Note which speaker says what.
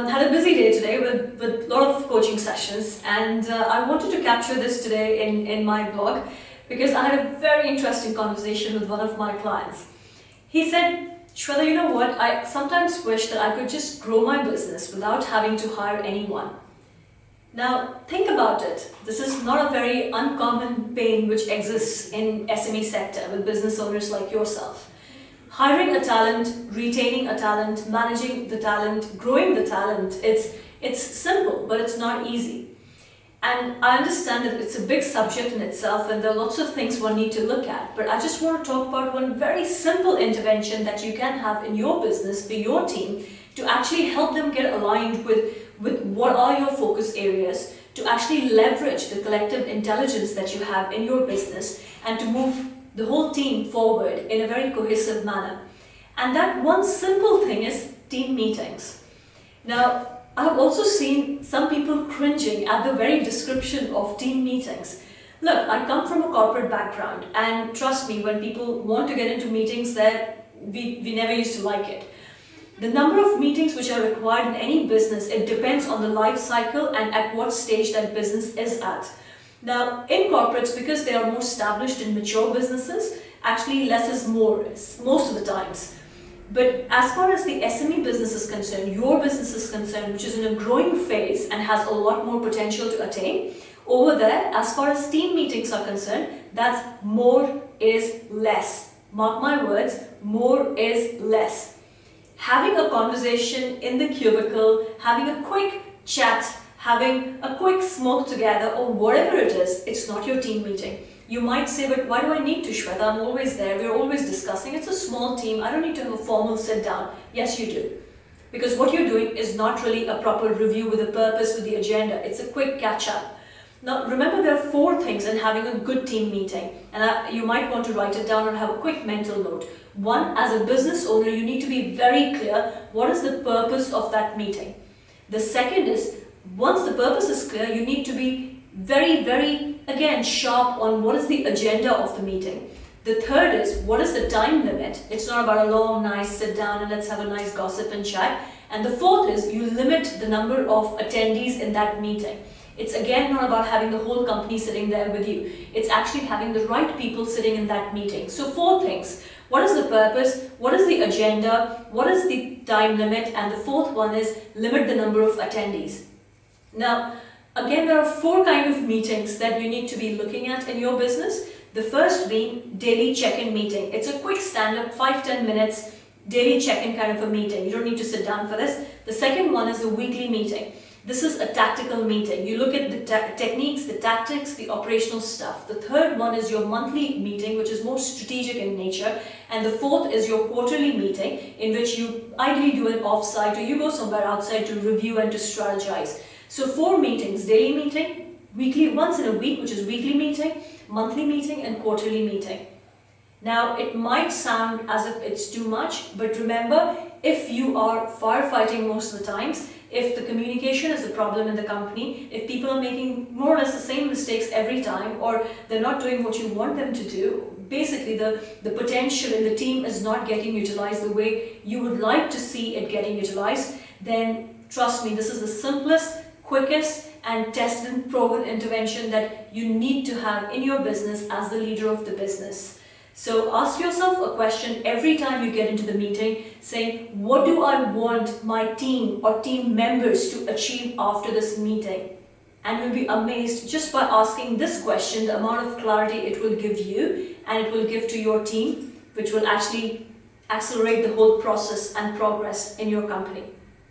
Speaker 1: Had a busy day today with a lot of coaching sessions, and I wanted to capture this today in my blog because I had a very interesting conversation with one of my clients. He said, Shweta, you know what, I sometimes wish that I could just grow my business without having to hire anyone. Now think about it, this is not a very uncommon pain which exists in SME sector with business owners like yourself. Hiring a talent, retaining a talent, managing the talent, growing the talent, it's simple, but it's not easy. And I understand that it's a big subject in itself and there are lots of things one need to look at, but I just want to talk about one very simple intervention that you can have in your business for your team to actually help them get aligned with what are your focus areas, to actually leverage the collective intelligence that you have in your business and to move the whole team forward in a very cohesive manner. And that one simple thing is team meetings. Now, I've also seen some people cringing at the very description of team meetings. Look, I come from a corporate background, and trust me, when people want to get into meetings, that we never used to like it. The number of meetings which are required in any business, it depends on the life cycle and at what stage that business is at. Now, in corporates, because they are more established in mature businesses, actually less is more, most of the times. But as far as the SME business is concerned, your business is concerned, which is in a growing phase and has a lot more potential to attain, over there, as far as team meetings are concerned, that's more is less. Mark my words, more is less. Having a conversation in the cubicle, having a quick chat, having a quick smoke together or whatever it is, it's not your team meeting. You might say, but why do I need to, Shweta? I'm always there, we're always discussing. It's a small team, I don't need to have a formal sit down. Yes, you do. Because what you're doing is not really a proper review with a purpose, with the agenda. It's a quick catch up. Now, remember there are 4 things in having a good team meeting. And you might want to write it down or have a quick mental note. 1, as a business owner, you need to be very clear what is the purpose of that meeting. The second is, once the purpose is clear, you need to be very, again, sharp on what is the agenda of the meeting. The third is, what is the time limit? It's not about a long, nice sit down and let's have a nice gossip and chat. And the fourth is, you limit the number of attendees in that meeting. It's again not about having the whole company sitting there with you. It's actually having the right people sitting in that meeting. So 4 things. What is the purpose? What is the agenda? What is the time limit? And the fourth one is limit the number of attendees. Now, again, there are 4 kind of meetings that you need to be looking at in your business. The first being daily check-in meeting. It's a quick stand-up, 5-10 minutes, daily check-in kind of a meeting. You don't need to sit down for this. The second one is the weekly meeting. This is a tactical meeting. You look at the techniques, the tactics, the operational stuff. The third one is your monthly meeting, which is more strategic in nature. And the fourth is your quarterly meeting, in which you ideally do an off-site or you go somewhere outside to review and to strategize. So 4 meetings: daily meeting, weekly, once in a week, which is weekly meeting, monthly meeting and quarterly meeting. Now, it might sound as if it's too much, but remember, if you are firefighting most of the times, if the communication is a problem in the company, if people are making more or less the same mistakes every time, or they're not doing what you want them to do, basically the potential in the team is not getting utilized the way you would like to see it getting utilized, then trust me, this is the simplest, quickest and tested and proven intervention that you need to have in your business as the leader of the business. So ask yourself a question every time you get into the meeting, saying, what do I want my team or team members to achieve after this meeting? And you'll be amazed just by asking this question, the amount of clarity it will give you and it will give to your team, which will actually accelerate the whole process and progress in your company.